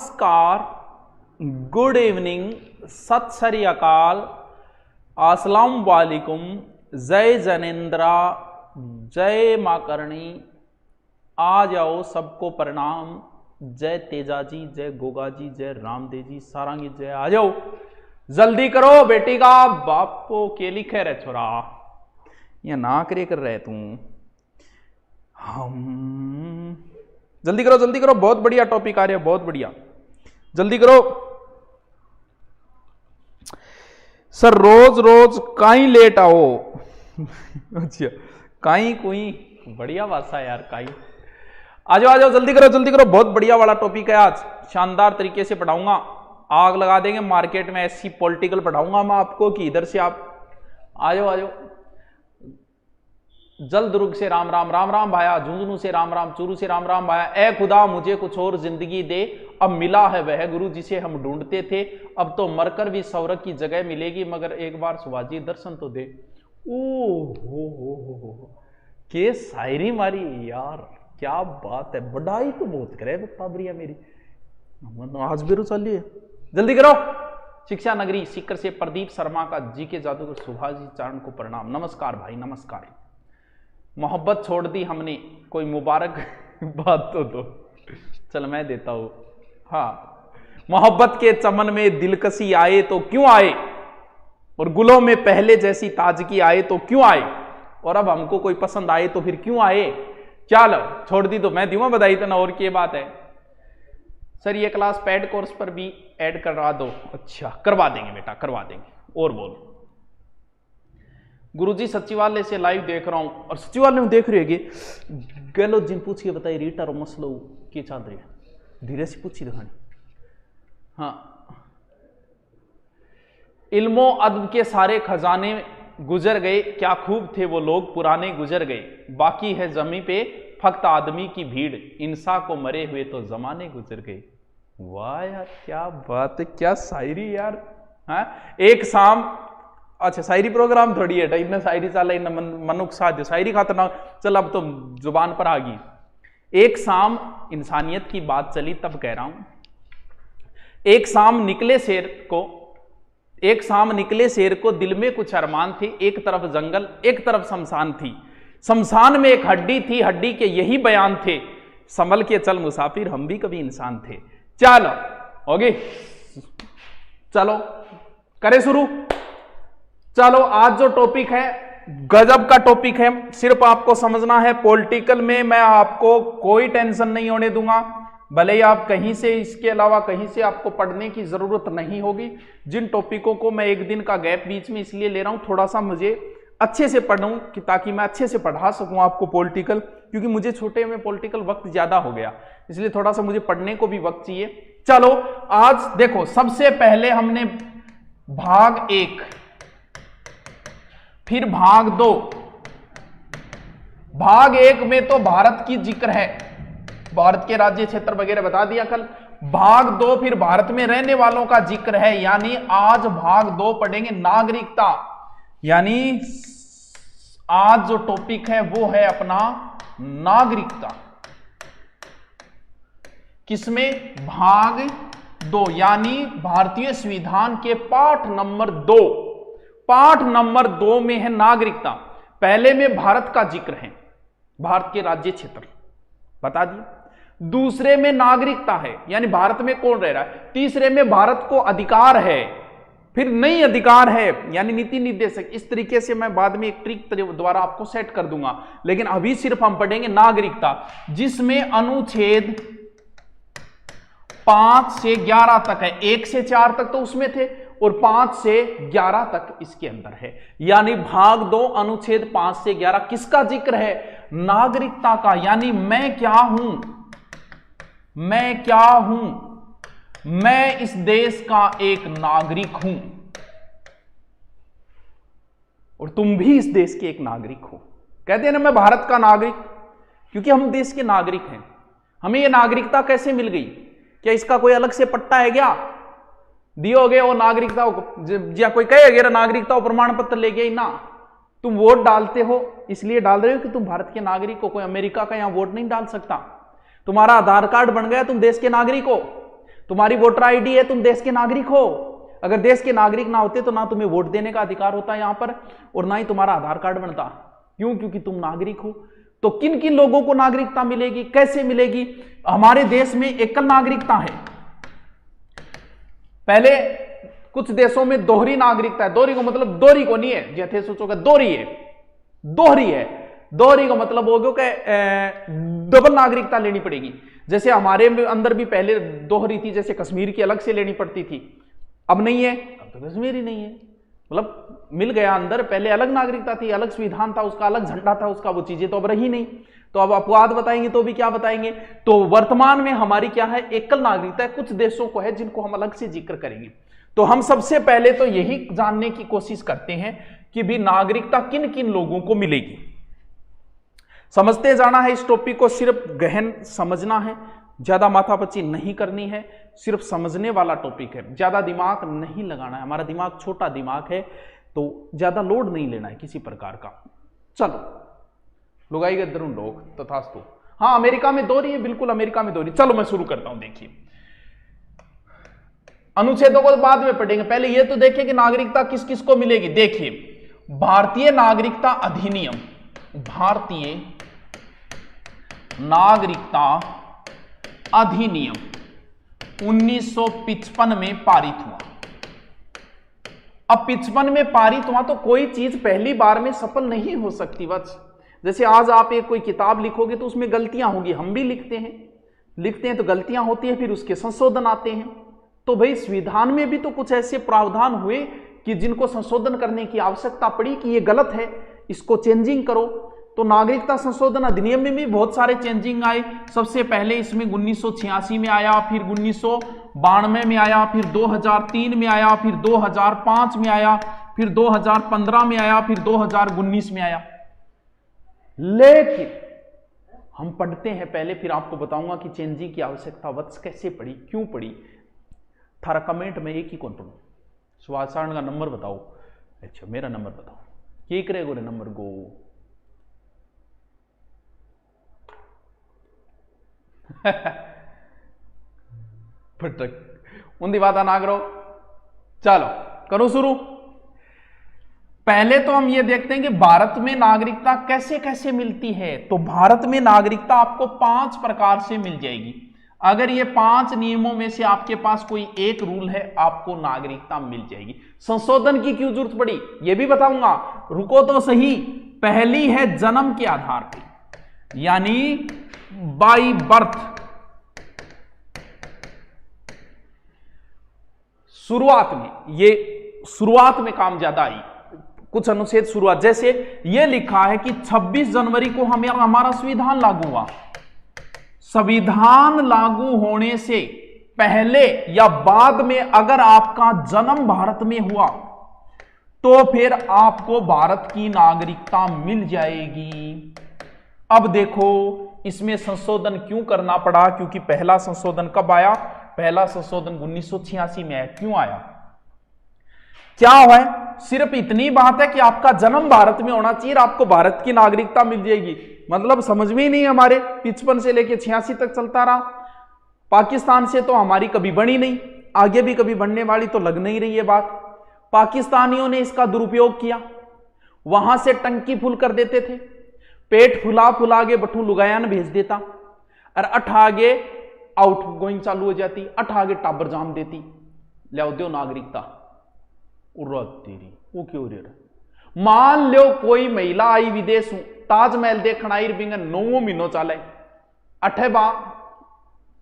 नमस्कार, good evening, सत श्री अकाल, अस्सलाम वालेकुम, जय जनेन्द्रा, जय माँ करणी। आ जाओ, सबको प्रणाम। जय तेजा जी, जय गोगा जी, जय रामदेव जी, सारंगी जय। आ जाओ, जल्दी करो, बेटी का बापो के लिखे रहे छोरा, ये ना करे कर रहे तू। हम जल्दी करो, बहुत बढ़िया टॉपिक आ रहा है, बहुत बढ़िया, जल्दी करो सर। रोज रोज काई लेट आओ। अच्छा, काई कोई बढ़िया भाषा यार, काई। आ जाओ, जल्दी करो, बहुत बढ़िया वाला टॉपिक है आज, शानदार तरीके से पढ़ाऊंगा, आग लगा देंगे मार्केट में। ऐसी पॉलिटिकल पढ़ाऊंगा मैं आपको कि इधर से आप आ जाओ। जल दुर्ग से राम राम, राम राम भाया, झुंझुनू से राम राम, चूरू से राम राम भाया। ए खुदा मुझे कुछ और जिंदगी दे, अब मिला है वह गुरु जिसे हम ढूंढते थे, अब तो मरकर भी सौरभ की जगह मिलेगी, मगर एक बार सुभाजी दर्शन तो दे। ओ हो, के शायरी मारी यार, क्या बात है, बढ़ाई तो बहुत करे बब्बरिया मेरी, आज भी चल रही है। जल्दी करो। शिक्षा नगरी सीकर से प्रदीप शर्मा का जी के जादूगर सुभाष जी चारण को प्रणाम। नमस्कार भाई, नमस्कार। मोहब्बत छोड़ दी हमने, कोई मुबारक बात तो दो। चल मैं देता हूं। हाँ, मोहब्बत के चमन में दिलकशी आए तो क्यों आए, और गुलों में पहले जैसी ताजगी आए तो क्यों आए, और अब हमको कोई पसंद आए तो फिर क्यों आए। चलो छोड़ दी तो मैं दूंगा बधाई, तो ना और क्या बात है। सर ये क्लास पेड कोर्स पर भी ऐड करवा दो। अच्छा करवा देंगे बेटा, करवा देंगे। और बोलो। गुरुजी सचिवालय से लाइव देख रहा हूं, और सचिवालय में देख रहे हैं गलो जिन पूछिए बताइए रीटा और मसलो के चाल रही है, धीरे से पूछी दिखानी। हाँ, इल्मो अदब के सारे खजाने गुजर गए, क्या खूब थे वो लोग पुराने गुजर गए, बाकी है जमी पे फक्त आदमी की भीड़, इंसान को मरे हुए तो जमाने गुजर गए। वाह यार क्या बात है, क्या शायरी यार। हाँ, एक शाम, अच्छा शायरी प्रोग्राम थोड़ी है, इतना शायरी चाला इन मनुख साध्य शायरी खातर ना, चल अब तो जुबान पर आ गई। एक शाम इंसानियत की बात चली तब कह रहा हूं, एक शाम निकले शेर को दिल में कुछ अरमान थे, एक तरफ जंगल एक तरफ शमशान थी, शमशान में एक हड्डी थी, हड्डी के यही बयान थे, संभल के चल मुसाफिर हम भी कभी इंसान थे। चलो होगी, चलो करे शुरू। चलो आज जो टॉपिक है गजब का टॉपिक है, सिर्फ आपको समझना है। पॉलिटिकल में मैं आपको कोई टेंशन नहीं होने दूंगा, भले ही आप कहीं से इसके अलावा कहीं से आपको पढ़ने की जरूरत नहीं होगी। जिन टॉपिकों को मैं एक दिन का गैप बीच में इसलिए ले रहा हूं, थोड़ा सा मुझे अच्छे से पढ़ूं कि ताकि मैं अच्छे से पढ़ा सकूं आपको पॉलिटिकल, क्योंकि मुझे छोटे में पॉलिटिकल वक्त ज्यादा हो गया, इसलिए थोड़ा सा मुझे पढ़ने को भी वक्त चाहिए। चलो आज देखो, सबसे पहले हमने भाग 1, फिर भाग 2। भाग 1 में तो भारत की जिक्र है, भारत के राज्य क्षेत्र वगैरह बता दिया कल। भाग 2 फिर भारत में रहने वालों का जिक्र है, यानी आज भाग 2 पढ़ेंगे नागरिकता, यानी आज जो टॉपिक है वो है अपना नागरिकता। किसमें? भाग 2, यानी भारतीय संविधान के पाठ नंबर 2। पाठ नंबर 2 में है नागरिकता। पहले में भारत का जिक्र है, भारत के राज्य क्षेत्र बता दिया। दूसरे में नागरिकता है, यानी भारत में कौन रह रहा है। तीसरे में भारत को अधिकार है, फिर नई अधिकार है, यानी नीति निर्देशक। इस तरीके से मैं बाद में एक ट्रिक द्वारा आपको सेट कर दूंगा, लेकिन अभी सिर्फ हम पढ़ेंगे नागरिकता, जिसमें अनुच्छेद 5 से 11 तक है। 1 से 4 तक तो उसमें थे, और 5 से 11 तक इसके अंदर है, यानी भाग 2 अनुच्छेद 5 से 11 किसका जिक्र है? नागरिकता का, यानी मैं क्या हूं, मैं क्या हूं, मैं इस देश का एक नागरिक हूं, और तुम भी इस देश के एक नागरिक हो। कहते हैं ना मैं भारत का नागरिक, क्योंकि हम देश के नागरिक हैं। हमें यह नागरिकता कैसे मिल गई? क्या इसका कोई अलग से पट्टा है क्या? दियोगे वो नागरिकता, या कोई कहेगा नागरिकता प्रमाण पत्र ले गया ना, तुम वोट डालते हो इसलिए डाल रहे हो कि तुम भारत के नागरिक हो, कोई अमेरिका का यहां वोट नहीं डाल सकता। तुम्हारा आधार कार्ड बन गया, तुम देश के नागरिक हो। तुम्हारी वोटर आईडी है, तुम देश के नागरिक हो। अगर देश के नागरिक ना होते तो ना तुम्हें वोट देने का अधिकार होता यहां पर, और ना ही तुम्हारा आधार कार्ड बनता। क्यों? क्योंकि तुम नागरिक हो। तो किन किन लोगों को नागरिकता मिलेगी, कैसे मिलेगी? हमारे देश में एकल नागरिकता है। पहले कुछ देशों में दोहरी नागरिकता है। दोहरी को मतलब दोहरी को नहीं है, जैसे सोचोगे दोहरी है, दोहरी है। दोहरी का मतलब हो गया कि डबल नागरिकता लेनी पड़ेगी। जैसे हमारे अंदर भी पहले दोहरी थी, जैसे कश्मीर की अलग से लेनी पड़ती थी, अब नहीं है। अब तो कश्मीर ही नहीं है, मतलब मिल गया अंदर। पहले अलग नागरिकता थी, अलग संविधान था उसका, अलग झंडा था उसका, वो चीजें तो अब रही नहीं। तो अब अपवाद बताएंगे तो भी क्या बताएंगे? तो वर्तमान में हमारी क्या है? एकल नागरिकता है। कुछ देशों को है जिनको हम अलग से जिक्र करेंगे। तो हम सबसे पहले तो यही जानने की कोशिश करते हैं कि भी नागरिकता किन किन लोगों को मिलेगी। समझते जाना है इस टॉपिक को, सिर्फ गहन समझना है, ज्यादा माथापच्ची नहीं करनी है, सिर्फ समझने वाला टॉपिक है, ज्यादा दिमाग नहीं लगाना है। हमारा दिमाग छोटा दिमाग है, तो ज्यादा लोड नहीं लेना है किसी प्रकार का। चलो लुगाई गए दरुण लोग तथास्तु। हाँ, अमेरिका में दोहरी है, बिल्कुल अमेरिका में दोहरी। चलो मैं शुरू करता हूं। देखिए, अनुच्छेदों को बाद में पढ़ेंगे, पहले ये तो देखिए कि नागरिकता किस किस को मिलेगी। देखिए, भारतीय नागरिकता अधिनियम, भारतीय नागरिकता अधिनियम 1955 में पारित हुआ। अब 55 में पारित हुआ तो कोई चीज पहली बार में सफल नहीं हो सकती। बस जैसे आज आप एक कोई किताब लिखोगे तो उसमें गलतियां होंगी, हम भी लिखते हैं तो गलतियां होती है, फिर उसके संशोधन आते हैं। तो भाई संविधान में भी तो कुछ ऐसे प्रावधान हुए कि जिनको संशोधन करने की आवश्यकता पड़ी कि ये गलत है, इसको चेंजिंग करो। तो नागरिकता संशोधन अधिनियम में भी बहुत सारे चेंजिंग आए। सबसे पहले इसमें 1986 में आया, फिर 1992 में आया, फिर 2003 में आया, फिर 2005 में आया, फिर 2015 में आया, फिर 2019 में आया। लेकिन हम पढ़ते हैं पहले, फिर आपको बताऊंगा कि चेंजिंग की आवश्यकता वत्स कैसे पड़ी, क्यों पड़ी। थारा कमेंट में एक ही कौन पढ़ू, सुभाषण का नंबर बताओ। अच्छा, मेरा नंबर बताओ, ये करे गोरे नंबर गो। उन्दी बात ना करो। चलो करो शुरू। पहले तो हम ये देखते हैं कि भारत में नागरिकता कैसे कैसे मिलती है। तो भारत में नागरिकता आपको 5 प्रकार से मिल जाएगी। अगर ये 5 नियमों में से आपके पास कोई एक रूल है, आपको नागरिकता मिल जाएगी। संशोधन की क्यों जरूरत पड़ी ये भी बताऊंगा, रुको तो सही। पहली है जन्म के आधार पर, यानी बाई बर्थ। शुरुआत में काम ज्यादा आई, कुछ अनुच्छेद शुरुआत, जैसे ये लिखा है कि 26 जनवरी को हमारा संविधान लागू हुआ। संविधान लागू होने से पहले या बाद में अगर आपका जन्म भारत में हुआ तो फिर आपको भारत की नागरिकता मिल जाएगी। अब देखो इसमें संशोधन क्यों करना पड़ा, क्योंकि पहला संशोधन कब आया? पहला संशोधन 1986 में आया। क्यों आया, क्या हुआ है? सिर्फ इतनी बात है कि आपका जन्म भारत में होना चाहिए, आपको भारत की नागरिकता मिल जाएगी। मतलब समझ में ही नहीं, हमारे 55 से लेके 86 तक चलता रहा। पाकिस्तान से तो हमारी कभी बनी नहीं, आगे भी कभी बनने वाली तो लग नहीं रही है बात। पाकिस्तानियों ने इसका दुरुपयोग किया, वहां से टंकी फुल कर देते थे, पेट फुला फुला के बठू लुगायान भेज देता, और अठ आगे आउट गोइंग चालू हो जाती, अठ आगे टाबर जाम देती, ले दो नागरिकता। तेरी वो क्यों रे? मान लो कोई महिला आई विदेश, ताजमहल देखना आई, बिंग 9 महीनों चाले, अठे बा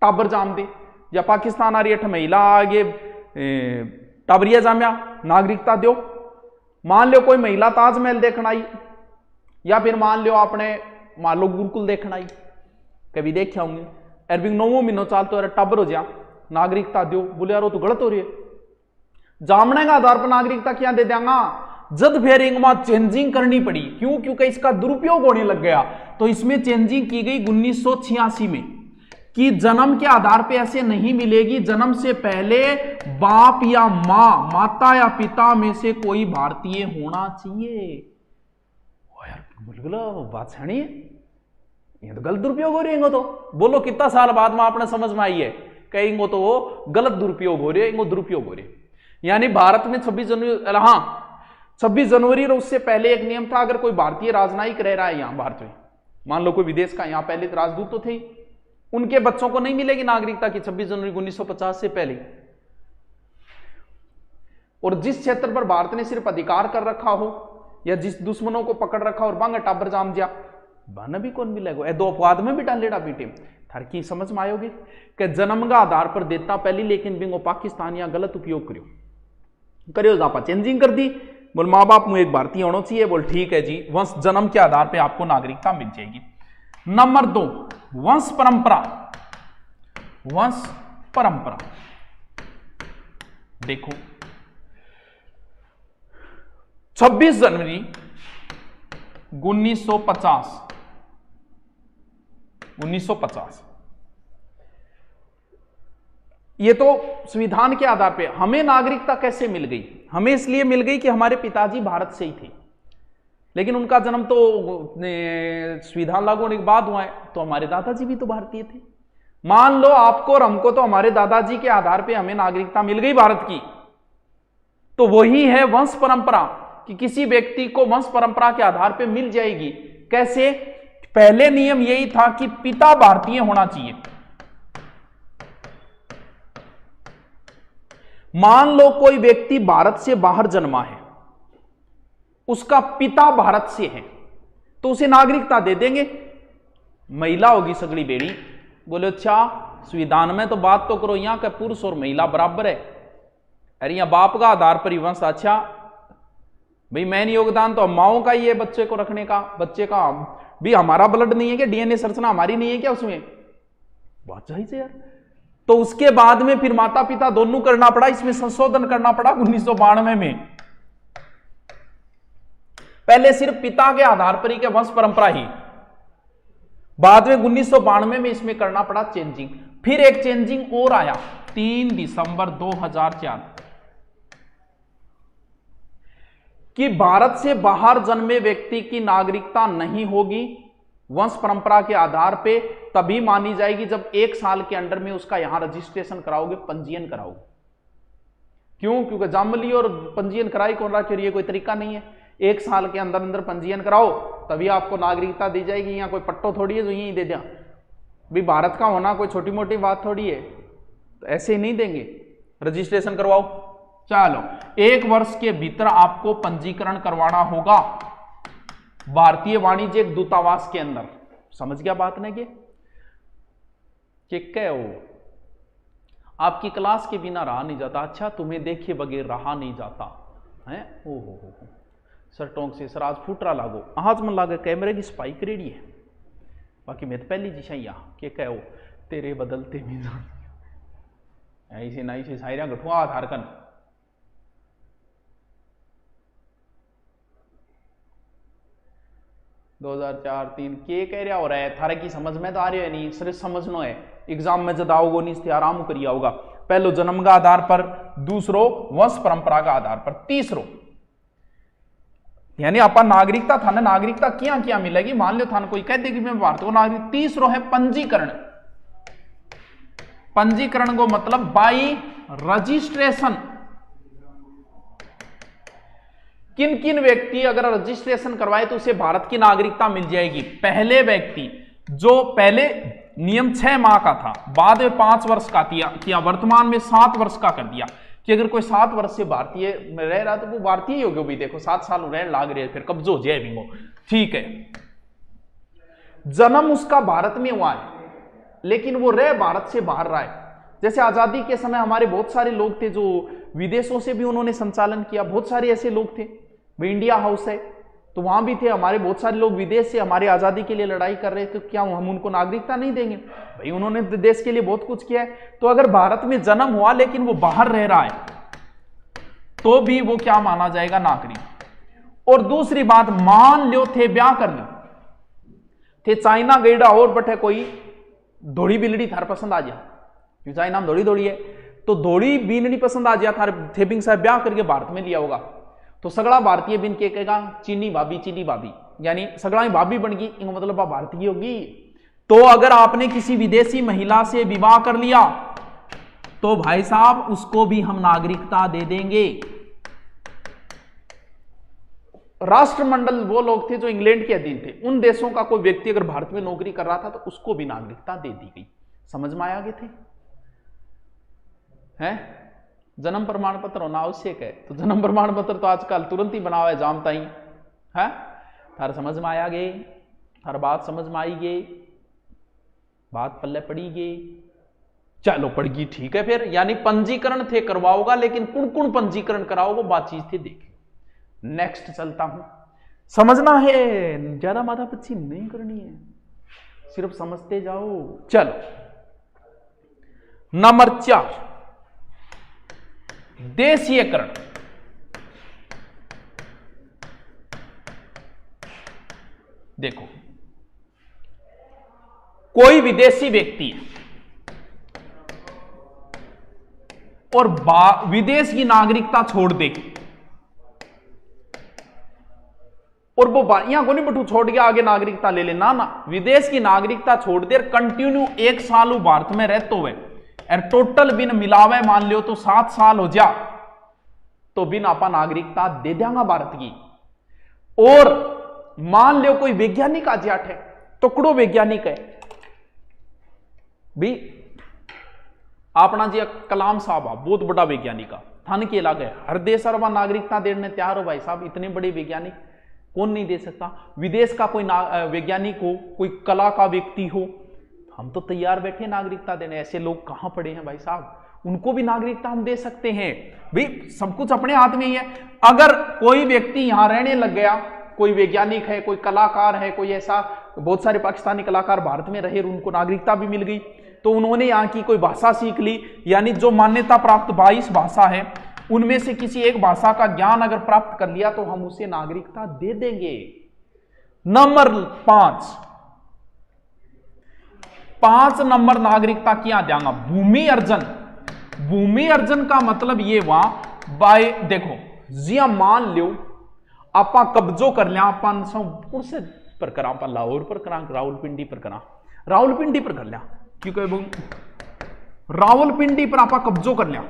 टाबर जाम दे। या पाकिस्तान आ रही, अठ महिला आगे टाबरिया जाम्या, नागरिकता दो। मान लो कोई महिला ताजमहल देखना आई, या फिर मान लो आपने मान लो गुरुकुल देखना आई, कभी देखे होंगे, अरबिंग 9 महीनों चालते और टाबर हो जा, नागरिकता दो। बोले यार वो तो गलत हो रही है, जामने का आधार पर नागरिकता क्या दे देंगा? जद फिर चेंजिंग करनी पड़ी। क्यों? क्योंकि इसका दुरुपयोग होने लग गया। तो इसमें चेंजिंग की गई 1986 में कि जन्म के आधार पे ऐसे नहीं मिलेगी, जन्म से पहले बाप या मां, माता या पिता में से कोई भारतीय होना चाहिए। ओ यार बिल्कुल बात सही है, ये तो गलत दुरुपयोग हो रही है। तो बोलो कितना साल बाद में आपने समझ में आई है कहेंगे तो वो गलत दुरुपयोग हो रहे, इनको दुरुपयोग हो रहे। यानी भारत में 26 जनवरी, हाँ 26 जनवरी और उससे पहले एक नियम था, अगर कोई भारतीय राजनयिक रह रहा है यहां भारत में, मान लो कोई विदेश का, यहां पहले तो राजदूत तो थे, उनके बच्चों को नहीं मिलेगी नागरिकता की 26 जनवरी 1950 से पहले। और जिस क्षेत्र पर भारत ने सिर्फ अधिकार कर रखा हो या जिस दुश्मनों को पकड़ रखा और बांगे टाबर जाम दिया, बन भी कौन मिलेगा, ए दो अपवाद में भी डालेड़ा बेटे। थर की समझ में आयोगे कि जन्म का आधार पर देता पहली, लेकिन बिंगो पाकिस्तान या गलत उपयोग करियो जापा चेंजिंग कर दी। बोल माँ बाप मुझे एक भारतीय होना चाहिए, बोल ठीक है जी, वंश जन्म के आधार पर आपको नागरिकता मिल जाएगी। नंबर 2, वंश परंपरा। वंश परंपरा देखो 26 जनवरी 1950 ये तो संविधान के आधार पे। हमें नागरिकता कैसे मिल गई? हमें इसलिए मिल गई कि हमारे पिताजी भारत से ही थे, लेकिन उनका जन्म तो संविधान लागू होने के बाद हुआ है, तो हमारे दादाजी भी तो भारतीय थे। मान लो आपको और हमको तो हमारे दादाजी के आधार पे हमें नागरिकता मिल गई भारत की, तो वही है वंश परंपरा, कि किसी व्यक्ति को वंश परंपरा के आधार पे मिल जाएगी। कैसे? पहले नियम यही था कि पिता भारतीय होना चाहिए। मान लो कोई व्यक्ति भारत से बाहर जन्मा है, उसका पिता भारत से है, तो उसे नागरिकता दे देंगे। महिला होगी सगड़ी बेड़ी, बोले अच्छा संविधान में तो बात तो करो यहां का पुरुष और महिला बराबर है, अरे यहां बाप का आधार पर ही वंश। अच्छा भाई मैन योगदान तो माओ का ही है बच्चे को रखने का, बच्चे का भी हमारा ब्लड नहीं है क्या, डीएनए संरचना हमारी नहीं है क्या उसमें? बात सही से यार। तो उसके बाद में फिर माता पिता दोनों करना पड़ा, इसमें संशोधन करना पड़ा 1992 में। पहले सिर्फ पिता के आधार पर ही क्या वंश परंपरा ही, बाद में 1992 में इसमें करना पड़ा चेंजिंग। फिर एक चेंजिंग और आया 3 दिसंबर 2004 कि भारत से बाहर जन्मे व्यक्ति की नागरिकता नहीं होगी वंश परंपरा के आधार पे, तभी मानी जाएगी जब 1 साल के अंडर में उसका यहां रजिस्ट्रेशन कराओगे, पंजीयन कराओगे। क्यों? क्योंकि जन्म लियो और पंजीयन कराई कौन रहा, ये कोई तरीका नहीं है। 1 साल के अंदर अंदर पंजीयन कराओ तभी आपको नागरिकता दी जाएगी। यहां कोई पट्टो थोड़ी है जो यही दे दिया, भी भारत का होना कोई छोटी मोटी बात थोड़ी है, तो ऐसे ही नहीं देंगे। रजिस्ट्रेशन करवाओ। चलो 1 वर्ष के भीतर आपको पंजीकरण करवाना होगा भारतीय वाणिज्यिक दूतावास के अंदर। समझ गया बात ने के? है वो आपकी क्लास के बिना रहा नहीं जाता। अच्छा तुम्हें देखे बगैर रहा नहीं जाता है। ओ हो सर टोंक से सर आज फूटरा लागो, आज मन लागे कैमरे की स्पाइक रेडी है। बाकी मैं तो पहली जी सैया के कहो तेरे बदलते मिजान ऐसे ना ऐसे सायरा गठुआ धारकन। दो 2004-3 के कह रहा हो रहा है थारे की समझ में तो आ रही है नहीं, सिर्फ समझना है। एग्जाम में जब आओगे नहीं आराम करिए होगा। पहलो जन्म का आधार पर, दूसरो वंश परंपरा का आधार पर, तीसरो यानी आपका नागरिकता था ना, नागरिकता क्या क्या मिलेगी। मान लो थान कोई कह दे कि मैं भारत को नागरिक। तीसरो है पंजीकरण। पंजीकरण को मतलब बाई रजिस्ट्रेशन। किन किन व्यक्ति अगर रजिस्ट्रेशन करवाए तो उसे भारत की नागरिकता मिल जाएगी। पहले व्यक्ति जो पहले नियम 6 माह का था, बाद में 5 वर्ष का किया, वर्तमान में 7 वर्ष का कर दिया कि अगर कोई 7 वर्ष से भारतीय रह रहा तो वो भारतीय ही हो गया। भी देखो 7 साल रह लाग रहे फिर कब्जो हो जाए भी वो, ठीक है। जन्म उसका भारत में हुआ है लेकिन वो रह भारत से बाहर रहा है। जैसे आजादी के समय हमारे बहुत सारे लोग थे जो विदेशों से भी उन्होंने संचालन किया। बहुत सारे ऐसे लोग थे, भाई इंडिया हाउस है तो वहां भी थे हमारे बहुत सारे लोग विदेश से हमारे आजादी के लिए लड़ाई कर रहे थे। तो क्या हम उनको नागरिकता नहीं देंगे? भाई उन्होंने देश के लिए बहुत कुछ किया है। तो अगर भारत में जन्म हुआ लेकिन वो बाहर रह रहा है तो भी वो क्या माना जाएगा? नागरिक। और दूसरी बात, मान लो थे ब्याह कर लो थे चाइना गईडा और बटे कोई धोड़ी बिलड़ी थार पसंद आ जा, चाइना में धोड़ी धोड़ी है तो धोड़ी बीननी पसंद आ जा थार थे बिंग साहब ब्याह करके भारत में लिया होगा तो सगड़ा भारतीय बिन के कहेगा चीनी भाभी, यानी सगड़ा भाभी बन गई, इनको मतलब भारतीय होगी। तो अगर आपने किसी विदेशी महिला से विवाह कर लिया तो भाई साहब उसको भी हम नागरिकता दे देंगे। राष्ट्रमंडल वो लोग थे जो इंग्लैंड के अधीन थे, उन देशों का कोई व्यक्ति अगर भारत में नौकरी कर रहा था तो उसको भी नागरिकता दे दी गई। समझ में आ गए थे हैं? जन्म प्रमाण पत्र होना आवश्यक है, तो जन्म प्रमाण पत्र तो आजकल तुरंत ही बना हुआ है जामता ही है। थार समझ में आया गे? थार बात समझ में आई गे? बात पल्ले पड़ी गे? चलो पड़ गई, ठीक है फिर। यानी पंजीकरण थे करवाओगा, लेकिन कौन कौन पंजीकरण कराओगे बातचीत थे देख। नेक्स्ट चलता हूं। समझना है, ज्यादा माथा पच्ची नहीं करनी है, सिर्फ समझते जाओ। चलो नंबर 4, देशीयकरण। देखो कोई विदेशी व्यक्ति है और विदेश की नागरिकता छोड़ दे, और वो यहां को नहीं बटू छोड़ के आगे नागरिकता ले लेना ना, विदेश की नागरिकता छोड़ दे, कंटिन्यू 1 साल भारत में रहते हुए और टोटल बिन मिलावे मान लियो तो 7 साल हो जा, तो बिन आपा नागरिकता दे देंगा भारत की। और मान लियो कोई वैज्ञानिक आज जाट है, टुकड़ो वैज्ञानिक है भी, अपना जी कलाम साहब बहुत बड़ा वैज्ञानिक थान के लागे हर देश और नागरिकता देने तैयार हो भाई साहब, इतने बड़े वैज्ञानिक कौन नहीं दे सकता। विदेश का कोई वैज्ञानिक हो, कोई कला का व्यक्ति हो, हम तो तैयार बैठे नागरिकता देने। ऐसे लोग कहां पड़े हैं भाई साहब, उनको भी नागरिकता हम दे सकते हैं भाई, सब कुछ अपने हाथ में ही है। अगर कोई व्यक्ति यहां रहने लग गया, कोई वैज्ञानिक है, कोई कलाकार है, कोई ऐसा, बहुत सारे पाकिस्तानी कलाकार भारत में रहे, उनको नागरिकता भी मिल गई, तो उन्होंने यहाँ की कोई भाषा सीख ली, यानी जो मान्यता प्राप्त 22 भाषा है उनमें से किसी एक भाषा का ज्ञान अगर प्राप्त कर लिया तो हम उसे नागरिकता दे देंगे। नंबर 5 नंबर नागरिकता क्या देंगे? भूमि अर्जन। भूमि अर्जन का मतलब ये हुआ बाय, देखो जिया मान लो आपा कब्जो कर लिया, अपन से पर करा, अपन लाहौर पर करा, रावलपिंडी पर करा, रावलपिंडी पर कर लिया, क्योंकि रावलपिंडी पर आपा कब्जो कर लिया,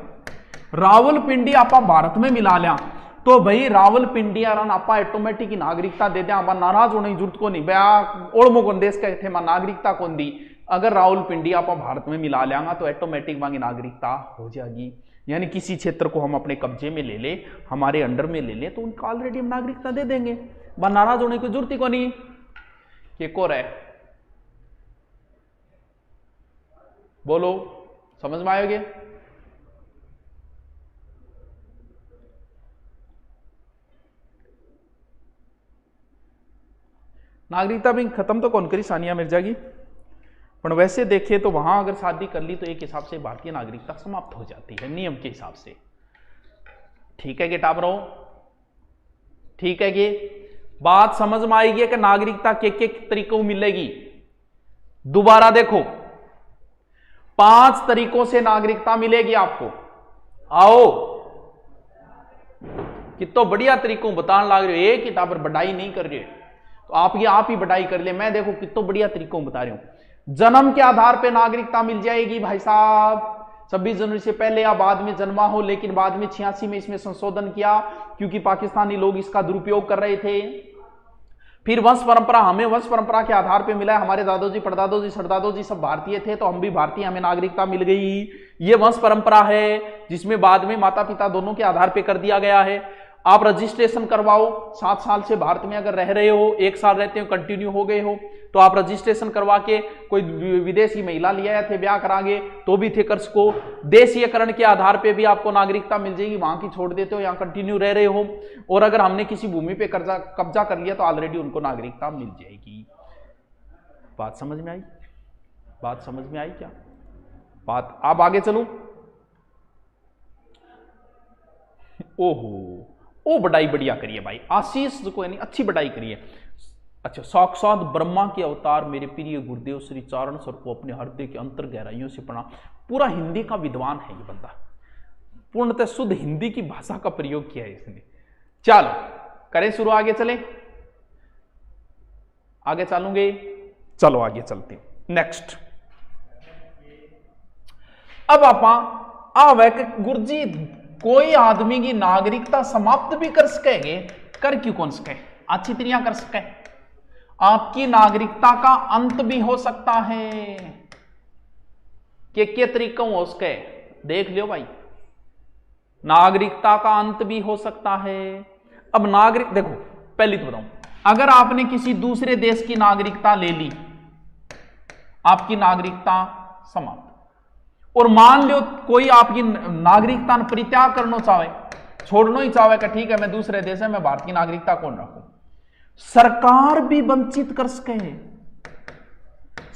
रावलपिंडी आपा भारत में मिला लिया, तो भाई रावलपिंडी आपा ऑटोमेटिक की नागरिकता दे दें, नाराज होने की जरूरत को नहीं, भैया ओढ़मो कौन देश के थे नागरिकता कौन दी। अगर रावलपिंडी आपा भारत में मिला लेंगा तो ऑटोमेटिक वहां की नागरिकता हो जाएगी। यानी किसी क्षेत्र को हम अपने कब्जे में ले ले, हमारे अंडर में ले ले, तो उनको ऑलरेडी हम नागरिकता दे देंगे, नाराज होने की जरूरत ही को नहीं। एक और है, बोलो समझ में आयोगे? नागरिकता भी खत्म तो कौन करी, सानिया मिर्जा की, पर वैसे देखे तो वहां अगर शादी कर ली तो एक हिसाब से भारतीय नागरिकता समाप्त हो जाती है नियम के हिसाब से। ठीक है कि टाबरो? ठीक है कि बात समझ में आएगी कि नागरिकता के तरीकों मिलेगी? दोबारा देखो, 5 तरीकों से नागरिकता मिलेगी आपको। आओ कितो बढ़िया तरीकों बताने लग रहे हो, एक किताब पर बढ़ाई नहीं कर रहे तो आप ही बढ़ाई कर ले। मैं देखो कितो बढ़िया तरीकों बता रही हूं। जन्म के आधार पे नागरिकता मिल जाएगी भाई साहब, 26 जनवरी से पहले या बाद में जन्मा हो, लेकिन बाद में 86 में इसमें संशोधन किया क्योंकि पाकिस्तानी लोग इसका दुरुपयोग कर रहे थे। फिर वंश परंपरा, हमें वंश परंपरा के आधार पे मिला है, हमारे दादोजी परदादोजी सरदादोजी सब भारतीय थे तो हम भी भारतीय, हमें नागरिकता मिल गई। ये वंश परंपरा है जिसमें बाद में माता पिता दोनों के आधार पे कर दिया गया है। आप रजिस्ट्रेशन करवाओ, 7 साल से भारत में अगर रह रहे हो, 1 साल रहते हो, कंटिन्यू हो गए हो, तो आप रजिस्ट्रेशन करवा के, कोई विदेशी महिला लिया थे ब्याह करागे तो भी थे कर सको। देशीयकरण के आधार पे भी आपको नागरिकता मिल जाएगी, वहां की छोड़ देते हो, यहाँ कंटिन्यू रह रहे हो। और अगर हमने किसी भूमि पे कब्जा कर लिया तो ऑलरेडी उनको नागरिकता मिल जाएगी। बात समझ में आई? बात समझ में आई क्या बात? आप आगे चलूं? ओहो, ओ बढ़ाई बढ़िया करिए भाई, आशीष को यानी अच्छी बढ़ाई करिए। अच्छा, साक्षात ब्रह्मा के अवतार मेरे प्रिय गुरुदेव श्री चारण सर को अपने हृदय के अंतर गहराइयों से पढ़ा। पूरा हिंदी का विद्वान है ये बंदा, पूर्णतः शुद्ध हिंदी की भाषा का प्रयोग किया है इसने। चलो करें शुरू, आगे चले, आगे चलूंगे, चलो आगे चलते हैं। नेक्स्ट, अब आप आवे गुरुजी कोई आदमी की नागरिकता समाप्त भी कर सकेंगे, कर क्यों कौन सके, अच्छी तरह कर सके। आपकी नागरिकता का अंत भी हो सकता है। के तरीकों हो सके देख लियो भाई, नागरिकता का अंत भी हो सकता है। अब नागरिक देखो, पहली तो बताऊं, अगर आपने किसी दूसरे देश की नागरिकता ले ली, आपकी नागरिकता समाप्त, और मान लो कोई आपकी नागरिकता परित्याग करना चाहे, छोड़ना ही चाहे कि ठीक है मैं दूसरे देश में मैं भारत की नागरिकता कौन रखूं, सरकार भी वंचित कर सके,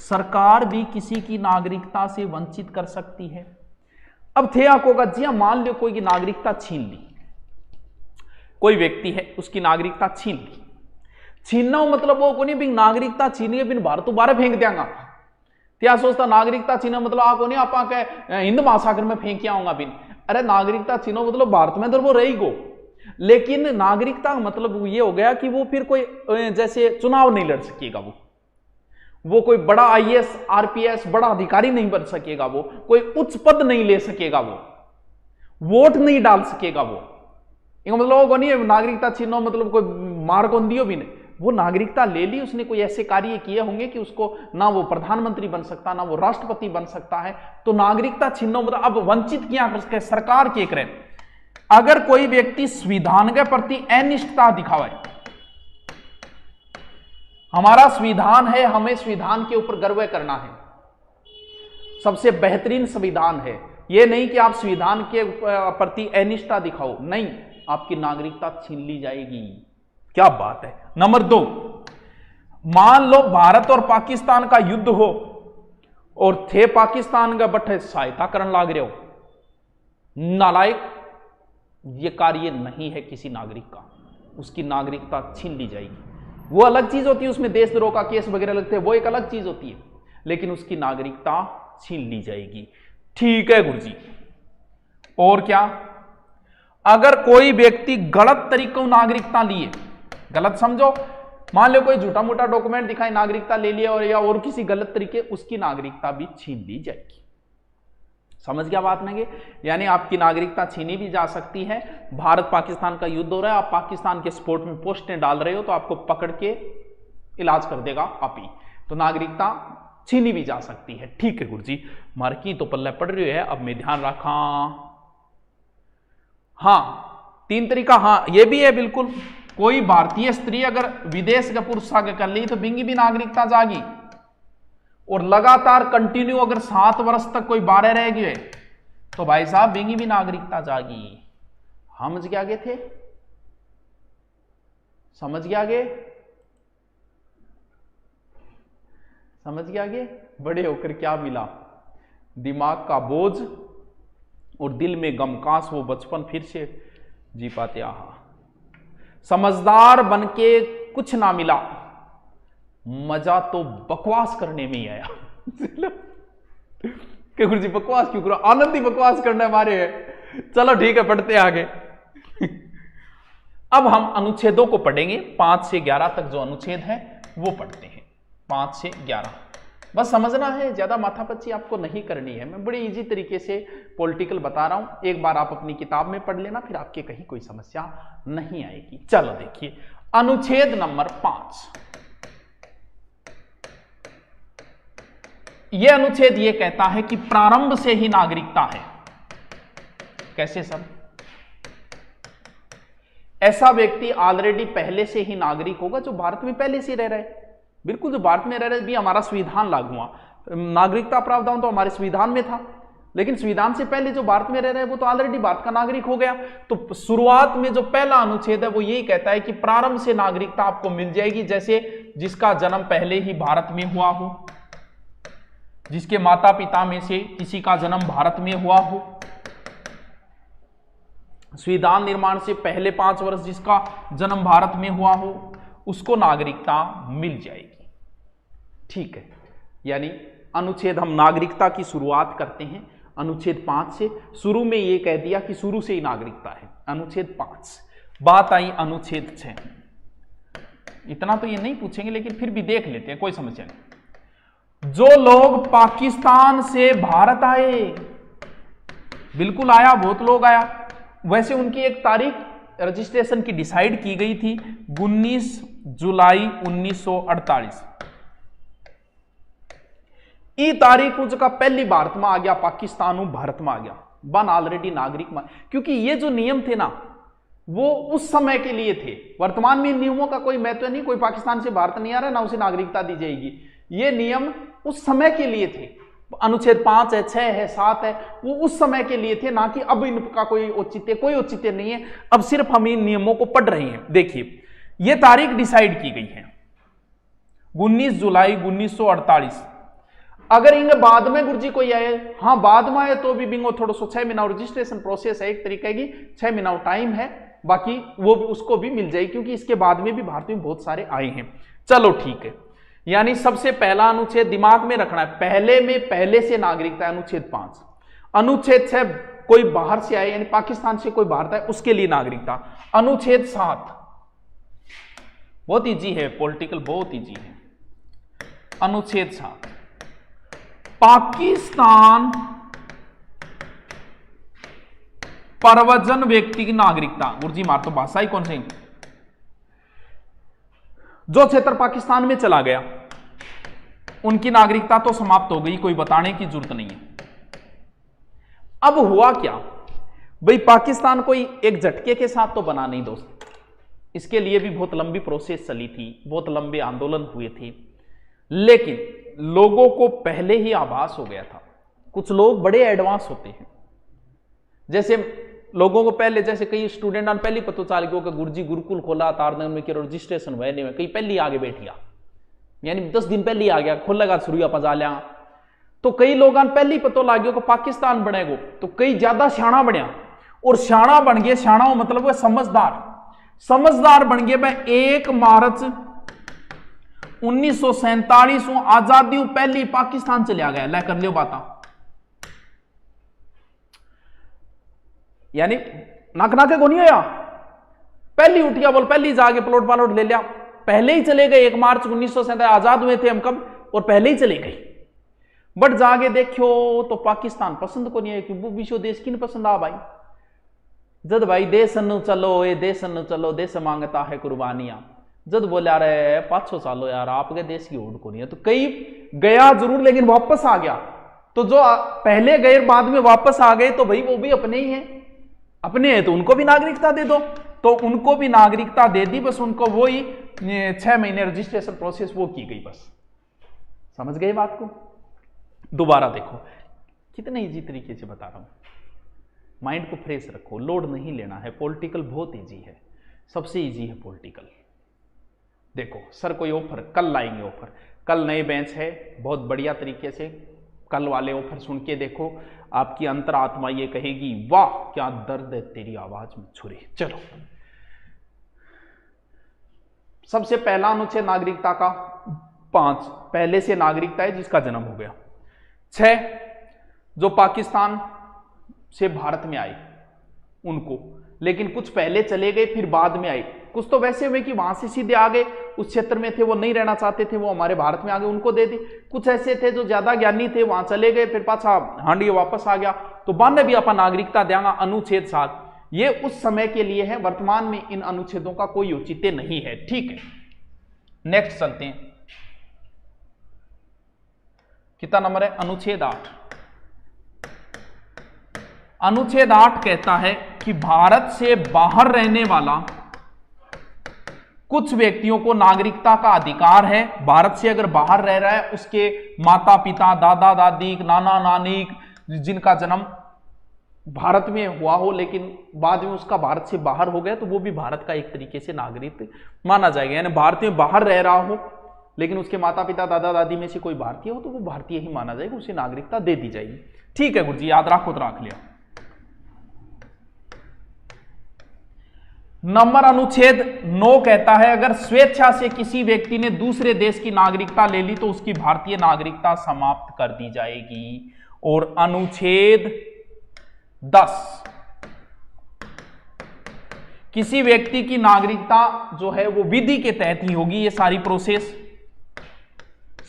सरकार भी किसी की नागरिकता से वंचित कर सकती है। अब थे आपको जी मान लो कोई की नागरिकता छीन ली, कोई व्यक्ति है उसकी नागरिकता छीन ली, छीनना मतलब वो को नहीं भी नागरिकता छीनिए बिन भारत बाहर फेंक देंगा, क्या सोचता नागरिकता छीना मतलब आपको नहीं आप हिंद महासागर में फेंक आऊंगा बिन, अरे नागरिकता छीनो मतलब भारत में तो वो रही गो, लेकिन नागरिकता मतलब ये हो गया कि वो फिर कोई जैसे चुनाव नहीं लड़ सकेगा, वो कोई बड़ा आईएएस आरपीएस बड़ा अधिकारी नहीं बन सकेगा, वो कोई उच्च पद नहीं ले सकेगा, वो वोट नहीं डाल सकेगा, वो मतलब वो नहीं नागरिकता छीनो मतलब कोई मार कौन दियो भी नहीं, वो नागरिकता ले ली, उसने कोई ऐसे कार्य किए होंगे कि उसको ना वो प्रधानमंत्री बन सकता ना वो राष्ट्रपति बन सकता है, तो नागरिकता छीनो मतलब अब वंचित किया कर सके सरकार के करे। अगर कोई व्यक्ति संविधान के प्रति अनिष्ठता दिखावे, हमारा संविधान है, हमें संविधान के ऊपर गर्व करना है, सबसे बेहतरीन संविधान है, यह नहीं कि आप संविधान के प्रति अनिष्ठता दिखाओ, नहीं, आपकी नागरिकता छीन ली जाएगी। क्या बात है। नंबर 2, मान लो भारत और पाकिस्तान का युद्ध हो और थे पाकिस्तान का बट सहायता करने लाग रहे हो, नालायक, ये कार्य नहीं है किसी नागरिक का, उसकी नागरिकता छीन ली जाएगी। वो अलग चीज होती है, उसमें देशद्रोह का केस वगैरह लगते हैं, वो एक अलग चीज होती है, लेकिन उसकी नागरिकता छीन ली जाएगी। ठीक है गुरुजी। और क्या, अगर कोई व्यक्ति गलत तरीकों नागरिकता लिए, गलत समझो, मान लो कोई झूठा मोटा डॉक्यूमेंट दिखाई नागरिकता ले लिया और या और किसी गलत तरीके, उसकी नागरिकता भी छीन ली जाएगी। समझ गया बात नहीं? यानी आपकी नागरिकता छीनी भी जा सकती है। भारत पाकिस्तान का युद्ध हो रहा है, आप पाकिस्तान के स्पोर्ट में पोस्टें डाल रहे हो तो आपको पकड़ के इलाज कर देगा आप ही, तो नागरिकता छीनी भी जा सकती है। ठीक है गुरुजी, मार्की तो पल्ले पड़ रही है, अब मैं ध्यान रखा। हाँ 3 तरीका, हाँ ये भी है बिल्कुल। कोई भारतीय स्त्री अगर विदेश का पुरुष आगे कर ली तो बिंगी भी नागरिकता जागी, और लगातार कंटिन्यू अगर 7 वर्ष तक कोई बाहर रह गए तो भाई साहब बिंगी भी नागरिकता जागी। हम क्या आगे थे, समझ गया आगे, समझ गया आगे। बड़े होकर क्या मिला, दिमाग का बोझ और दिल में गम, काश वो बचपन फिर से जी पाते। आहा, समझदार बनके कुछ ना मिला, मजा तो बकवास करने में ही आया। कि गुरुजी बकवास क्यों करो, आनंद ही बकवास करना हमारे है। चलो ठीक है, पढ़ते आगे। अब हम अनुच्छेदों को पढ़ेंगे, 5 से 11 तक जो अनुच्छेद है वो पढ़ते हैं। 5 से 11 बस समझना है, ज्यादा माथापच्ची आपको नहीं करनी है। मैं बड़ी इजी तरीके से पॉलिटिकल बता रहा हूं, एक बार आप अपनी किताब में पढ़ लेना, फिर आपके कहीं कोई समस्या नहीं आएगी। चलो देखिए, अनुच्छेद नंबर 5। यह अनुच्छेद यह कहता है कि प्रारंभ से ही नागरिकता है। कैसे सर? ऐसा व्यक्ति ऑलरेडी पहले से ही नागरिक होगा जो भारत में पहले से रह रहा है। बिल्कुल, जो भारत में रह रहे भी, हमारा संविधान लागू हुआ, नागरिकता प्रावधान तो हमारे संविधान में था, लेकिन संविधान से पहले जो भारत में रह रहे हैं वो तो ऑलरेडी भारत का नागरिक हो गया। तो शुरुआत में जो पहला अनुच्छेद है वो यही कहता है कि प्रारंभ से नागरिकता आपको मिल जाएगी, जैसे जिसका जन्म पहले ही भारत में हुआ हो, जिसके माता पिता में से किसी का जन्म भारत में हुआ हो, संविधान निर्माण से पहले 5 वर्ष जिसका जन्म भारत में हुआ हो, उसको नागरिकता मिल जाएगी। ठीक है, यानी अनुच्छेद, हम नागरिकता की शुरुआत करते हैं अनुच्छेद 5 से। शुरू में ये कह दिया कि शुरू से ही नागरिकता है, अनुच्छेद 5। बात आई अनुच्छेद 6। इतना तो ये नहीं पूछेंगे, लेकिन फिर भी देख लेते हैं, कोई समस्या नहीं। जो लोग पाकिस्तान से भारत आए, बिल्कुल आया, बहुत लोग आया। वैसे उनकी एक तारीख रजिस्ट्रेशन की डिसाइड की गई थी 19 जुलाई 1948। ई तारीख उसका पहली भारत में आ गया, पाकिस्तान भारत में आ गया, वन ऑलरेडी नागरिक में, क्योंकि ये जो नियम थे ना वो उस समय के लिए थे। वर्तमान में इन नियमों का कोई महत्व नहीं, कोई पाकिस्तान से भारत नहीं आ रहा, ना उसे नागरिकता दी जाएगी। ये नियम उस समय के लिए थे। अनुच्छेद 5 है, 6 है, 7 है, वो उस समय के लिए थे, ना कि अब इनका कोई औचित्य नहीं है। अब सिर्फ हम इन नियमों को पढ़ रहे हैं। देखिए ये तारीख डिसाइड की गई है 19 जुलाई 1948। अगर इनके बाद में गुरुजी कोई आए, हाँ बाद में आए तो भी बिंगो थोड़ा सो 6 महीना रजिस्ट्रेशन प्रोसेस है, एक तरीके की 6 महीना टाइम है, बाकी वो भी उसको भी मिल जाएगी, क्योंकि इसके बाद में भी भारत में बहुत सारे आए हैं। चलो ठीक है, यानी सबसे पहला अनुच्छेद दिमाग में रखना है, पहले से नागरिकता, अनुच्छेद 5। अनुच्छेद 6 कोई बाहर से आए, यानी पाकिस्तान से कोई बाहर आए, उसके लिए नागरिकता। अनुच्छेद 7 बहुत इजी है, पॉलिटिकल बहुत इजी है। अनुच्छेद 7 पाकिस्तान प्रव्रजन व्यक्ति की नागरिकता। गुरुजी मार तो भाषा ही कौन सी, जो क्षेत्र पाकिस्तान में चला गया उनकी नागरिकता तो समाप्त हो गई, कोई बताने की जरूरत नहीं है। अब हुआ क्या भाई, पाकिस्तान कोई एक झटके के साथ तो बना नहीं दोस्त, इसके लिए भी बहुत लंबी प्रोसेस चली थी, बहुत लंबे आंदोलन हुए थे, लेकिन लोगों को पहले ही आभास हो गया था। कुछ लोग बड़े एडवांस होते हैं, जैसे लोगों को पहले, जैसे कई स्टूडेंट पहले पता चल गया कि गुरुजी गुरुकुल खोला तारनगर में, रजिस्ट्रेशन हुआ नहीं, कई पहले आगे बैठ गया, यानी 10 दिन पहले ही आ गया, खुलेगा शुरू पजा लिया। तो कई लोग पहले ही पता लग गया कि पाकिस्तान बनेगा, तो कई ज्यादा सियाणा बनया, और सियाणा बन गए, सियाणा मतलब वो समझदार बन गए। मैं 1 मार्च 1947 आजादी पहली पाकिस्तान चलिया गया, लै कर लियो बात, यानी नाक को नहीं होया, पहली उठिया बोल, पहली जाके प्लॉट पालॉट ले लिया, पहले ही चले गए। 1 मार्च 1947 आजाद हुए थे हम कब, और पहले ही चले गए। बट जाके देखो तो पाकिस्तान पसंद को नहीं है, क्योंकि विश्व देश की नहीं पसंद आ भाई। जद भाई देश न चलो, ये देश न चलो, देश मांगता है कुर्बानियां, जद बोला रहे 500 सालों यार आपके देश की होड़ को नहीं है, तो कई गया जरूर लेकिन वापस आ गया। तो जो पहले गए बाद में वापस आ गए, तो भाई वो भी अपने ही हैं, अपने हैं तो उनको भी नागरिकता दे दो, तो उनको भी नागरिकता दे दी। बस उनको वो ही 6 महीने रजिस्ट्रेशन प्रोसेस वो की गई, बस समझ गए बात को। दोबारा देखो कितने इजी तरीके से बता रहा हूं, माइंड को फ्रेश रखो, लोड नहीं लेना है। पॉलिटिकल बहुत इजी है, सबसे इजी है पॉलिटिकल। देखो सर कोई ऑफर कल लाएंगे, ऑफर कल नए बेंच है, बहुत बढ़िया तरीके से कल वाले ऑफर सुन के देखो, आपकी अंतरात्मा ये कहेगी वाह क्या दर्द है तेरी आवाज में छुरी। चलो सबसे पहला अनुच्छेद नागरिकता का 5 पहले से नागरिकता है जिसका जन्म हो गया। 6 जो पाकिस्तान से भारत में आए उनको, लेकिन कुछ पहले चले गए फिर बाद में आए, कुछ तो वैसे हुए कि वहां से सीधे आ गए, उस क्षेत्र में थे वो नहीं रहना चाहते थे, वो हमारे भारत में आ गए, उनको दे दी। कुछ ऐसे थे जो ज्यादा ज्ञानी थे, वहां चले गए फिर पाछा हांडी वापस आ गया, तो बाद में भी अपन नागरिकता देंगे। अनुच्छेद 7 ये उस समय के लिए है, वर्तमान में इन अनुच्छेदों का कोई औचित्य नहीं है। ठीक है नेक्स्ट चलते हैं, कितना नंबर है, अनुच्छेद 8। अनुच्छेद 8 कहता है कि भारत से बाहर रहने वाला कुछ व्यक्तियों को नागरिकता का अधिकार है। भारत से अगर बाहर रह रहा है, उसके माता पिता, दादा दादी, नाना नानी जिनका जन्म भारत में हुआ हो लेकिन बाद में उसका भारत से बाहर हो गया, तो वो भी भारत का एक तरीके से नागरिक माना जाएगा। यानी भारत में बाहर रह रहा हो लेकिन उसके माता पिता दादा दादी में से कोई भारतीय हो, तो वो भारतीय ही माना जाएगा, उसे नागरिकता दे दी जाएगी। ठीक है गुरुजी याद रखो तो रख लिया। नंबर अनुच्छेद 9 कहता है अगर स्वेच्छा से किसी व्यक्ति ने दूसरे देश की नागरिकता ले ली तो उसकी भारतीय नागरिकता समाप्त कर दी जाएगी। और अनुच्छेद 10 किसी व्यक्ति की नागरिकता जो है वो विधि के तहत ही होगी। ये सारी प्रोसेस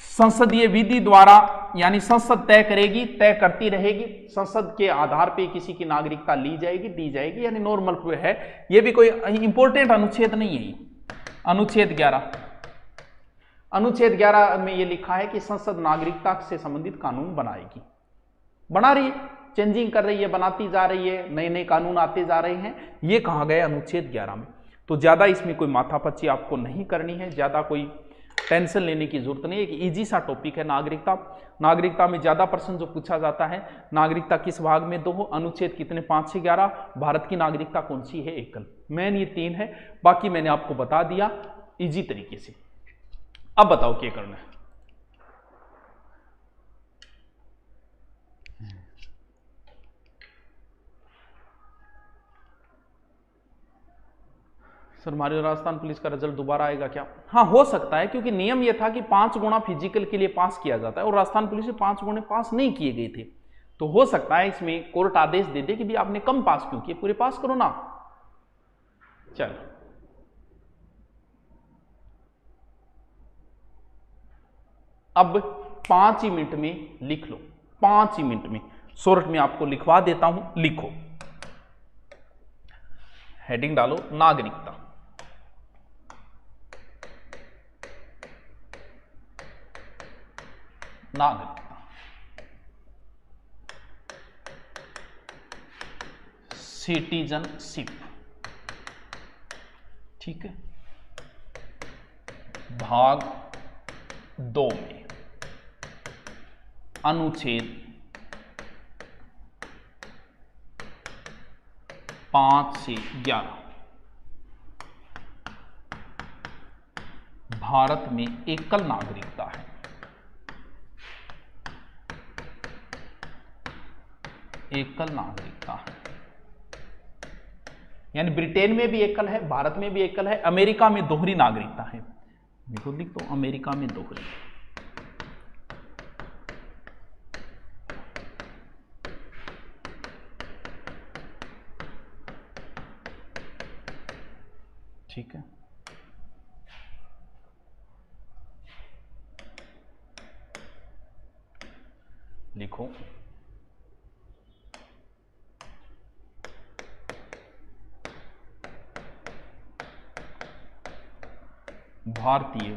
संसदीय विधि द्वारा यानी संसद तय करेगी, तय करती रहेगी, संसद के आधार पे किसी की नागरिकता ली जाएगी, दी जाएगी, यानी नॉर्मल है। ये भी कोई इंपॉर्टेंट अनुच्छेद नहीं है। अनुच्छेद 11, अनुच्छेद 11 में ये लिखा है कि संसद नागरिकता से संबंधित कानून बनाएगी, बना रही है, चेंजिंग कर रही है, बनाती जा रही है, नए नए कानून आते जा रहे हैं। ये कहा गया अनुच्छेद 11 में। तो ज्यादा इसमें कोई माथापच्ची आपको नहीं करनी है, ज्यादा कोई टेंशन लेने की जरूरत नहीं है। एक इजी सा टॉपिक है नागरिकता। नागरिकता में ज्यादा प्रश्न जो पूछा जाता है, नागरिकता किस भाग में 2 हो, अनुच्छेद कितने 5 से 11, भारत की नागरिकता कौन सी है, एकल। मेन ये 3 है, बाकी मैंने आपको बता दिया इजी तरीके से। अब बताओ क्या करना है। सर हमारे राजस्थान पुलिस का रिजल्ट दोबारा आएगा क्या? हाँ हो सकता है, क्योंकि नियम यह था कि 5 गुना फिजिकल के लिए पास किया जाता है और राजस्थान पुलिस में 5 गुणे पास नहीं किए गए थे। तो हो सकता है इसमें कोर्ट आदेश दे दे कि भी आपने कम पास क्यों किए, पूरे पास करो ना। चलो अब 5 ही मिनट में लिख लो, 5 ही मिनट में शॉर्ट में आपको लिखवा देता हूं, लिखो। हेडिंग डालो नागरिकता। नागरिकता, सिटीजनशिप, ठीक है। भाग 2 में अनुच्छेद 5 से 11 भारत में एकल नागरिकता है। एकल नागरिकता है, यानी ब्रिटेन में भी एकल है, भारत में भी एकल है, अमेरिका में दोहरी नागरिकता है। देखो लिख दो अमेरिका में दोहरी। ठीक है, लिखो भारतीय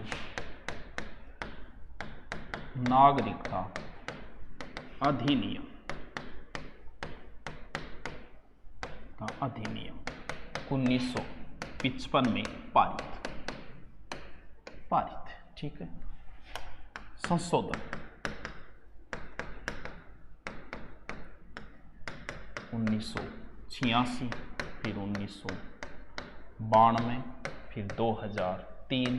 नागरिकता अधिनियम का अधिनियम 1955 में पारित, ठीक है। संशोधन 1986, फिर 1992, फिर 2003,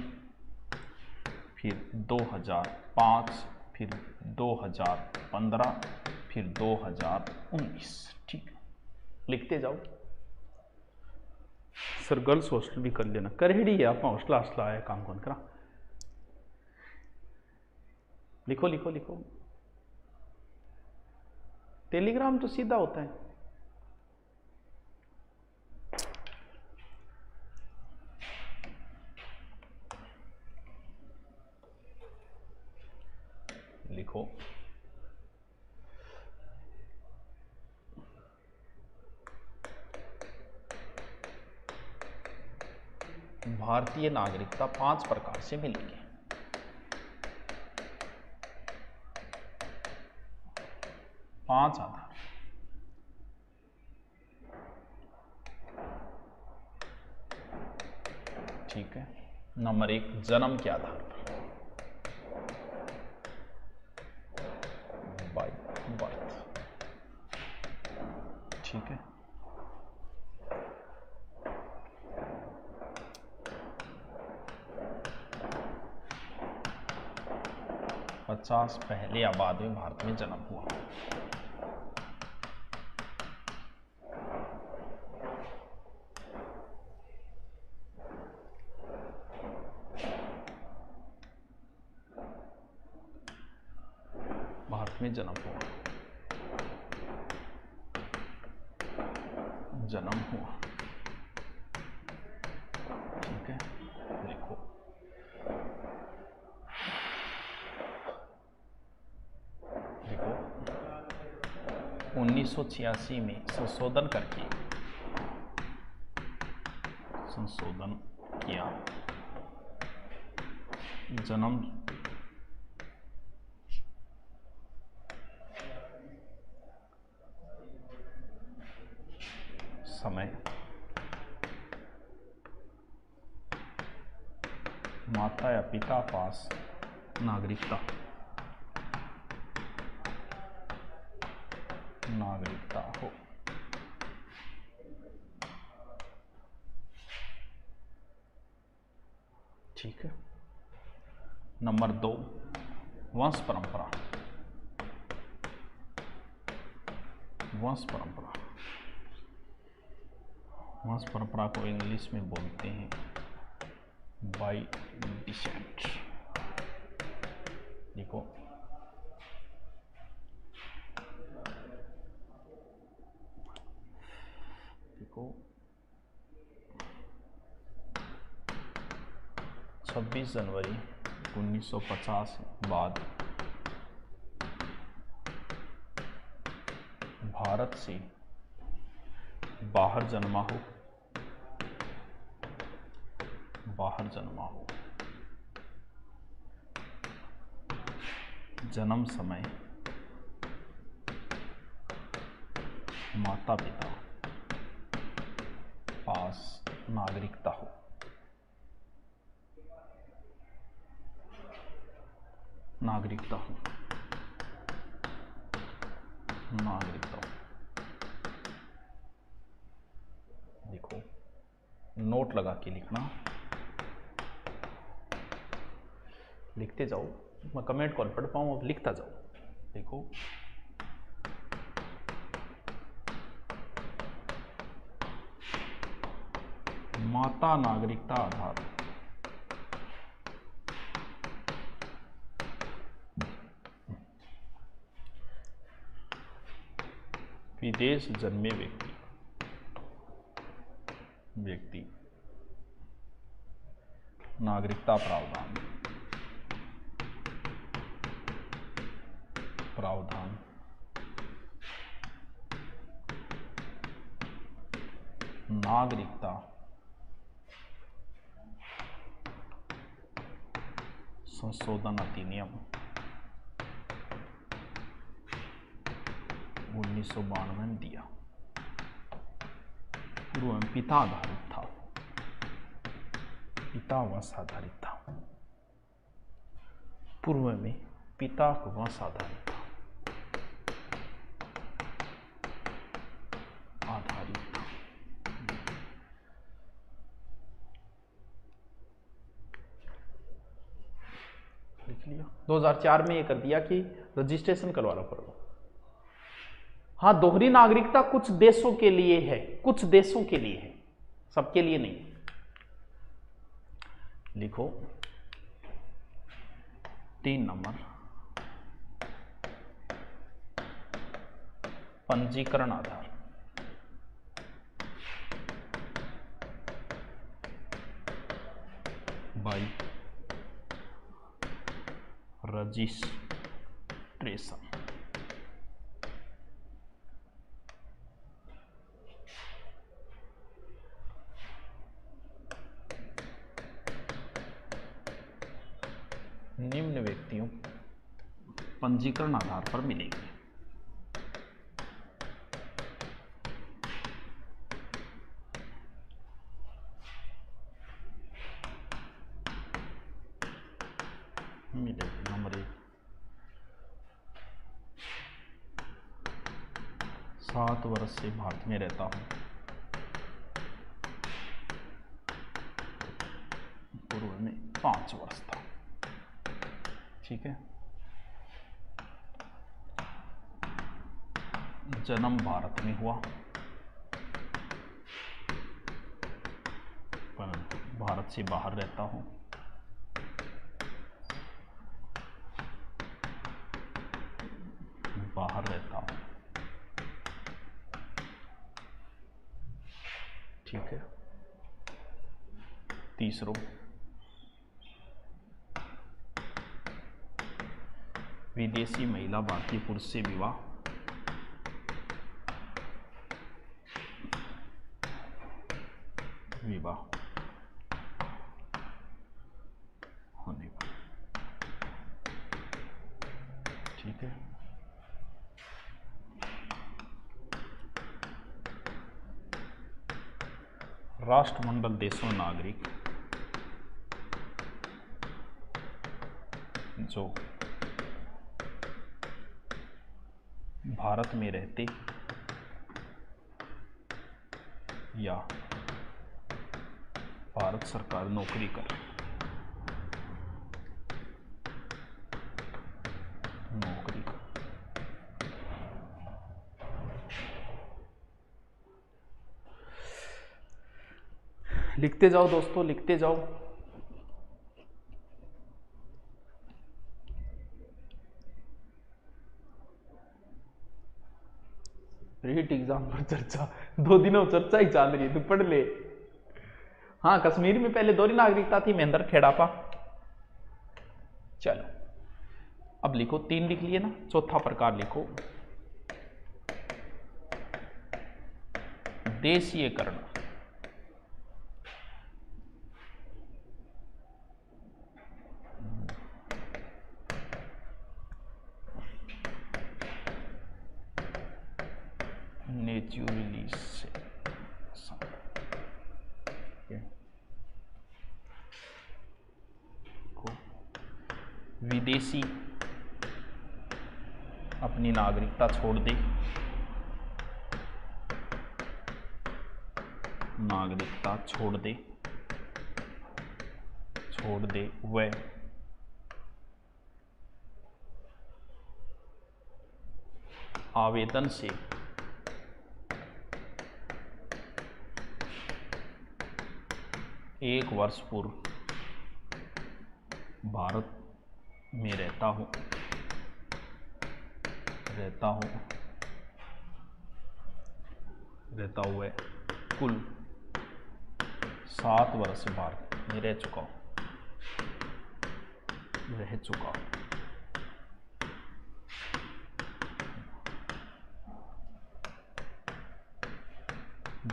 फिर 2005, फिर 2015, फिर 2019, ठीक है। लिखते जाओ। सर गर्ल्स हॉस्टल भी कर लेना, करेड़ी है आप हॉस्टल हॉस्टल आया काम कौन करा। लिखो लिखो लिखो, टेलीग्राम तो सीधा होता है। लिखो भारतीय नागरिकता 5 प्रकार से मिलेगी। पांच आधार, ठीक है। नंबर 1 जन्म के आधार पर, बाय बर्थ, ठीक है। पचास पहले या बाद में भारत में जन्म हुआ। भारत में जन्म हुआ, जन्म हुआ, ठीक है। लिखो 1986 में संशोधन किया। जन्म समय माता या पिता पास नागरिकता हो। ठीक है। नंबर 2, वंश परंपरा। वंश परंपरा को इंग्लिश में बोलते हैं बाय डिसेंट। देखो, देखो 26 जनवरी 1950 बाद भारत से बाहर जन्मा हो, जन्म समय माता पिता पास नागरिकता हो। देखो, नोट लगा के लिखना, लिखते जाओ। मैं कमेंट कॉल पढ़ पाऊँ और लिखता जाओ। देखो, माता नागरिकता आधार विदेश जन्मे व्यक्ति नागरिकता प्रावधान नागरिकता संशोधन अधिनियम 1992 में दिया। पूर्व में पिता आधारित था, पिता वंश आधारित था। पूर्व में पिता वंश आधारित था, लिख लिया। 2004 में ये कर दिया कि रजिस्ट्रेशन करवा लो पड़ो। हाँ, दोहरी नागरिकता कुछ देशों के लिए है, सबके लिए नहीं। लिखो 3 नंबर, पंजीकरण आधार। By registration. निम्न व्यक्तियों पंजीकरण आधार पर मिलेंगे। नंबर 1, 7 वर्ष से भारत में रहता हूं, पूर्व में 5 वर्ष था। ठीक है। जन्म भारत में हुआ, परंतु भारत से बाहर रहता हूं। ठीक है। तीसरो, विदेशी महिला भारतीय पुरुष से विवाह विवाह होने पर। ठीक है, राष्ट्रमंडल देशों नागरिक जो भारत में रहते या भारत सरकार नौकरी कर लिखते जाओ दोस्तों, लिखते जाओ। रीट एग्जाम पर चर्चा, 2 दिनों चर्चा ही चल रही है, तू पढ़ ले। हाँ, कश्मीर में पहले दोहरी नागरिकता थी, महेंद्र खेड़ापा। चलो अब लिखो, 3 लिख लिए ना, चौथा प्रकार लिखो, देशीयकरण। विदेशी अपनी नागरिकता छोड़ दे, नागरिकता छोड़ दे वह आवेदन से एक वर्ष पूर्व भारत में रहता हूं हुए कुल 7 वर्ष भारत में रह चुका हूं।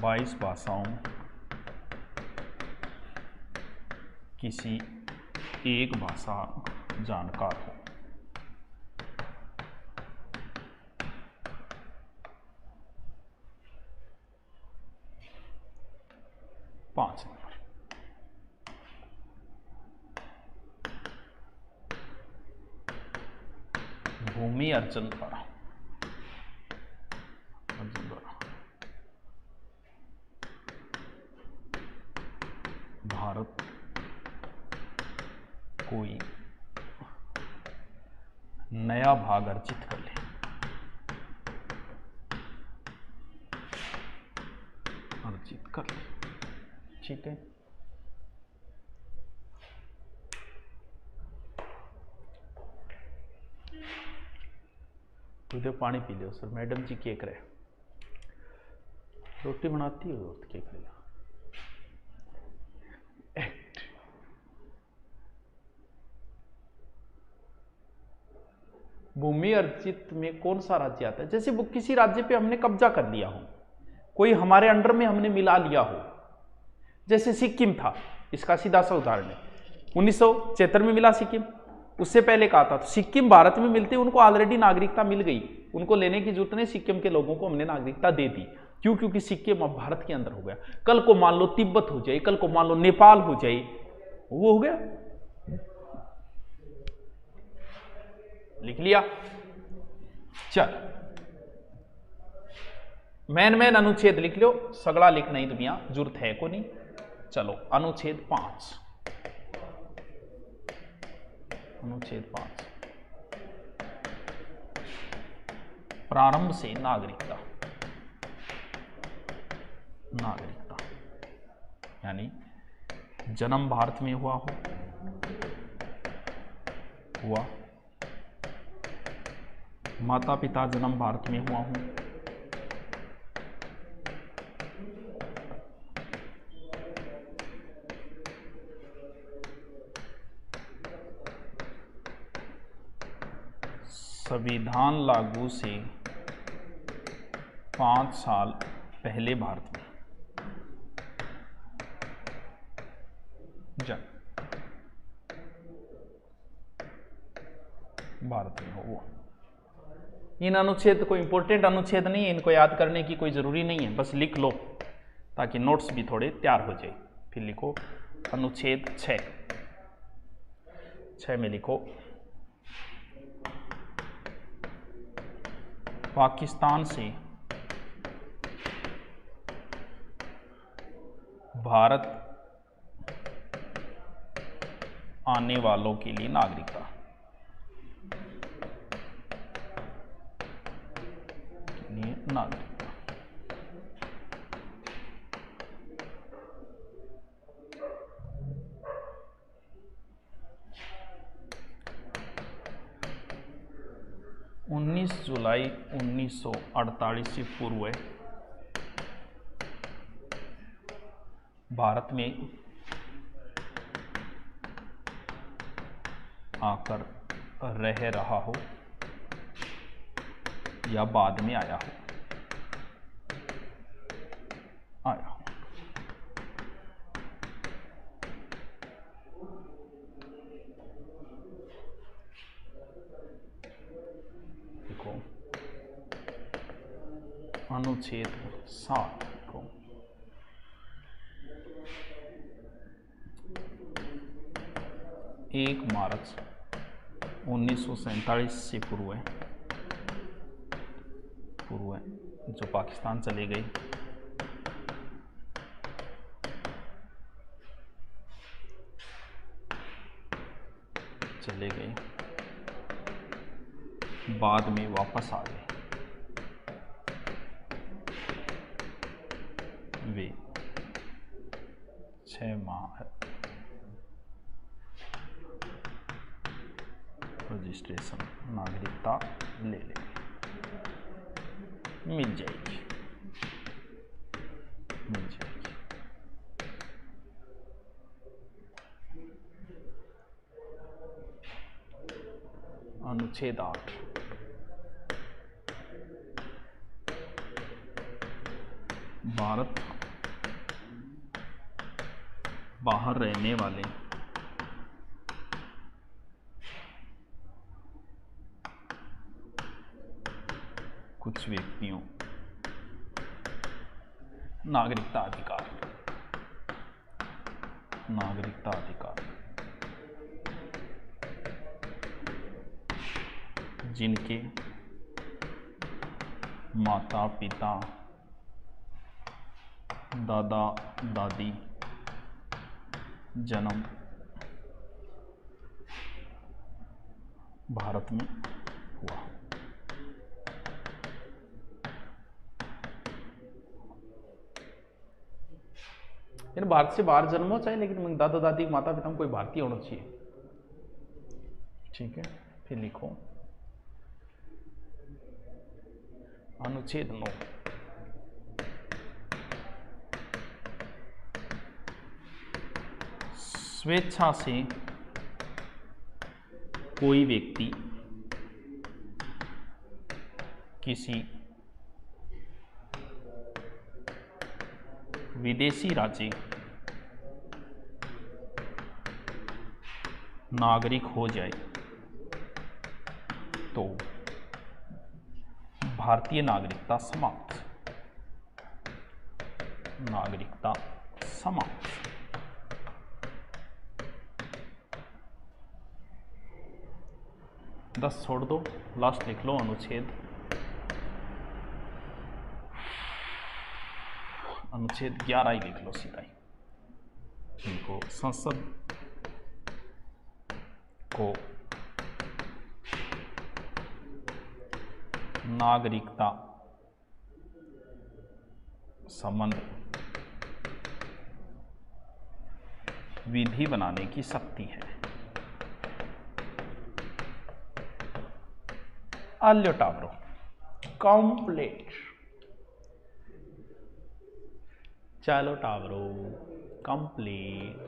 22 भाषाओं किसी एक भाषा जानकार हो। 5 नंबर, भूमि अर्जन द्वारा भारत कोई नया भाग अर्जित कर ले। ठीक है, तो पानी पी लो सर। मैडम जी क्या करे, रोटी बनाती हो तो क्या करेगा। भूमि अर्जित में कौन सा राज्य आता है? जैसे वो किसी राज्य पे हमने कब्जा कर लिया हो, कोई हमारे अंडर में हमने मिला लिया हो, जैसे सिक्किम था, इसका सीधा सा उदाहरण है। 1976 में मिला सिक्किम, उससे पहले कहा था। तो सिक्किम भारत में मिलते उनको ऑलरेडी नागरिकता मिल गई, उनको लेने की जरूरत नहीं। सिक्किम के लोगों को हमने नागरिकता दे दी। क्यों? क्योंकि सिक्किम अब भारत के अंदर हो गया। कल को मान लो तिब्बत हो जाए, कल को मान लो नेपाल हो जाए, वो हो गया। लिख लिया? चल मैन अनुच्छेद लिख लो, सगड़ा लिखना ही दुनिया जरूरत है को नहीं। चलो अनुच्छेद 5, अनुच्छेद 5 प्रारंभ से नागरिकता यानी जन्म भारत में हुआ, माता पिता जन्म भारत में हुआ हूं, संविधान लागू से 5 साल पहले भारत में जन भारत में हो वो। इन अनुच्छेद कोई इंपॉर्टेंट अनुच्छेद नहीं है, इनको याद करने की कोई जरूरी नहीं है, बस लिख लो ताकि नोट्स भी थोड़े तैयार हो जाए। फिर लिखो अनुच्छेद 6 में लिखो पाकिस्तान से भारत आने वालों के लिए नागरिकता। 19 जुलाई 1948 से पूर्व भारत में आकर रह रहा हो या बाद में आया हो। देखो अनुच्छेद 7 को 1 मार्च 1947 से पूर्व जो पाकिस्तान चले गए, बाद में वापस आ गए, वे 6 माह रजिस्ट्रेशन नागरिकता ले लेंगे, मिल जाएगी। अनुच्छेद 8 भारत बाहर रहने वाले कुछ व्यक्तियों नागरिकता अधिकार जिनके माता पिता दादा दादी जन्म भारत में हुआ। भारत से बाहर जन्म हो चाहे, लेकिन दादा दादी माता पिता में कोई भारतीय होना चाहिए। ठीक है, फिर लिखो अनुच्छेद 9 स्वेच्छा से कोई व्यक्ति किसी विदेशी राज्य नागरिक हो जाए तो भारतीय नागरिकता समाप्त। नागरिकता समाप्त। 10 छोड़ दो, लास्ट लिख लो अनुच्छेद 11 ही लिख लो सीधा ही। इनको संसद को नागरिकता संबंध विधि बनाने की शक्ति है। आल्यो टाब्रो कंप्लीट। चलो टाब्रो कंप्लीट।